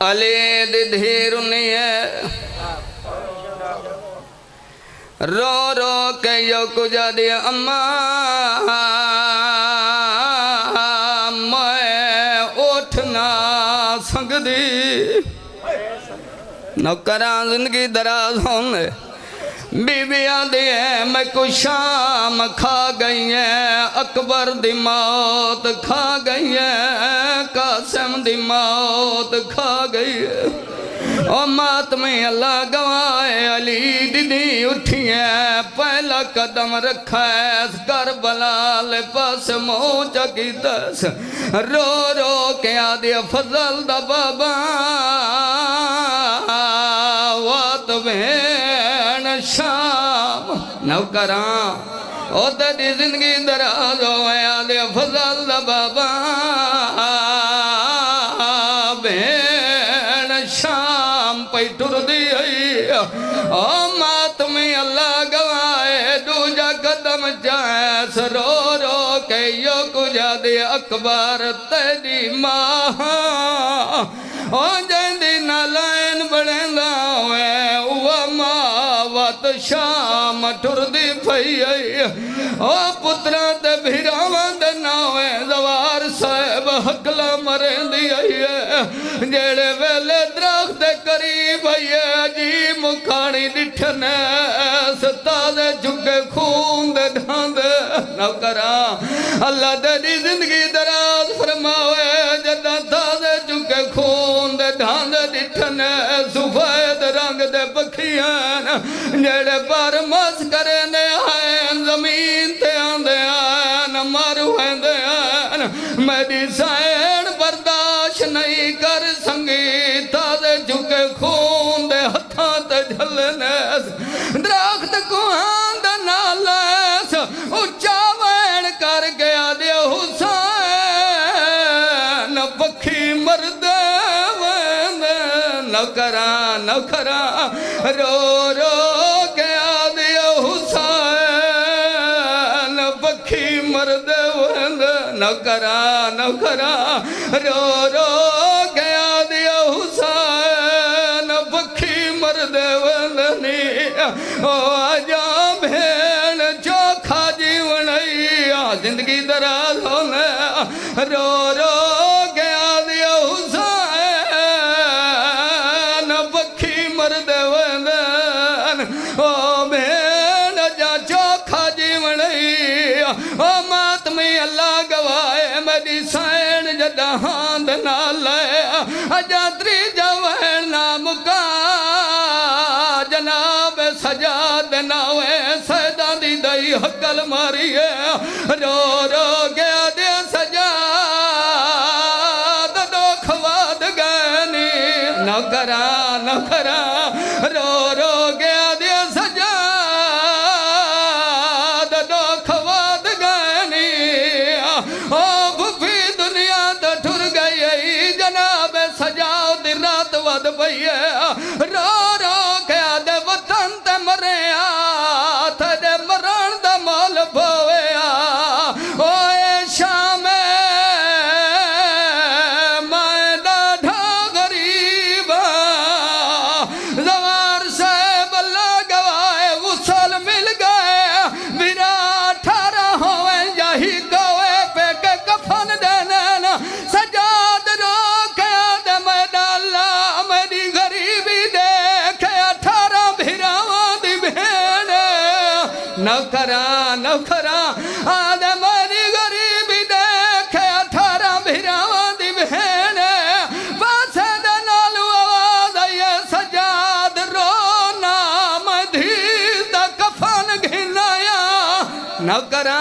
अले धीरुनिए रो रो के यो कुजा दे अम्मा मैं उठना संगदी नौकरा जिंदगी दराज होने बीबियां दे मैं कुछ शाम खा गई है अकबर दी मौत खा गई है कासिम दी मौत खा गई है ओ मातमे अल्लाह गवाए अली दीदी उठी है पहला कदम रखा है करबला ले पास मुँह चकी दस रो रो के आदि फजल दा बाबा वात भेण शाम नौकरा ओ तेरी जिंदगी दराज होवे आदि फजल दा बाबा भेण शाम पई टुरदी ओ मातमी अल्लाह गवाए दूजा कदम जास रो रो के यो कुजा दे अकबर तेरी मां ओ जंदी नालायन बणेंदा होए उवा मावत शाम टुरदी पई ओ पुत्रा ते भिरावां दे नावे जवार साहब हकला मरेंदी जेड़े वेले दरख्त करीब जी मुखानी दिठने ताजे झुके खून दे ढांद नौकरा अल्लाह तेरी जिंदगी दराज फरमावे जदा ताजे झुके खून दे ढांद दिठने सफेद रंग दे पखियां जेड़े पर मस करे ने आए जमीन ते आंदे आन मारू आंदे आन मेरी सैन बर्दाश्त नहीं कर संगी ताजे झुके खून दे हथा ते झलने दरख्त को आंद नालस उच्चा वैन कर गया दे हुसैन पखी मरदे वैन नौकरा नौकरा रो रो गया दे हुसैन पखी मरदे वैन नौकरा नौकरा रो रो गया दे हुसैन पखी मरदे वंदनी ओ आजा भेण चोखा जीवन जिंदगी दराज होने रो रो गया दे हुसैन पखी मरदे वंदन ओ भेण जा चोखा जीवन ओ मातमी अल्लाह गवाए मेरी सैन जदा हांद नाल अजा त्रीजा वैन ना मुका जनाब सजाद नावे सैदा दी दई हकल मारी है रो रो गया दे सजाद दुख वाद गनी नौकरा नौकरा रो रो गया दे सजाद दुख वाद गनी ओ भुफी दुनिया तो ठुर गई जनाब सजाओ दी रात वद पई रो रो के दे वतन ते मरे ते मरण दा मोल पवे ओए शाम मैं डाढा गरीब जवार से बल्ला गवाए उसल मिल गए मेरा 18 होवे यही गवे पे के कफन देने सजाद रो के दे मैदाला मेरी गरीबी देखे 18 भिरावा दी भेड़ नौकरा नौकरा आदे मेरी गरीबी देखे 18 भिरावा दी भेड़ पासे दे नालू आवाज आए सजाद रो नाम धी दा कफन घिनाया नौकरा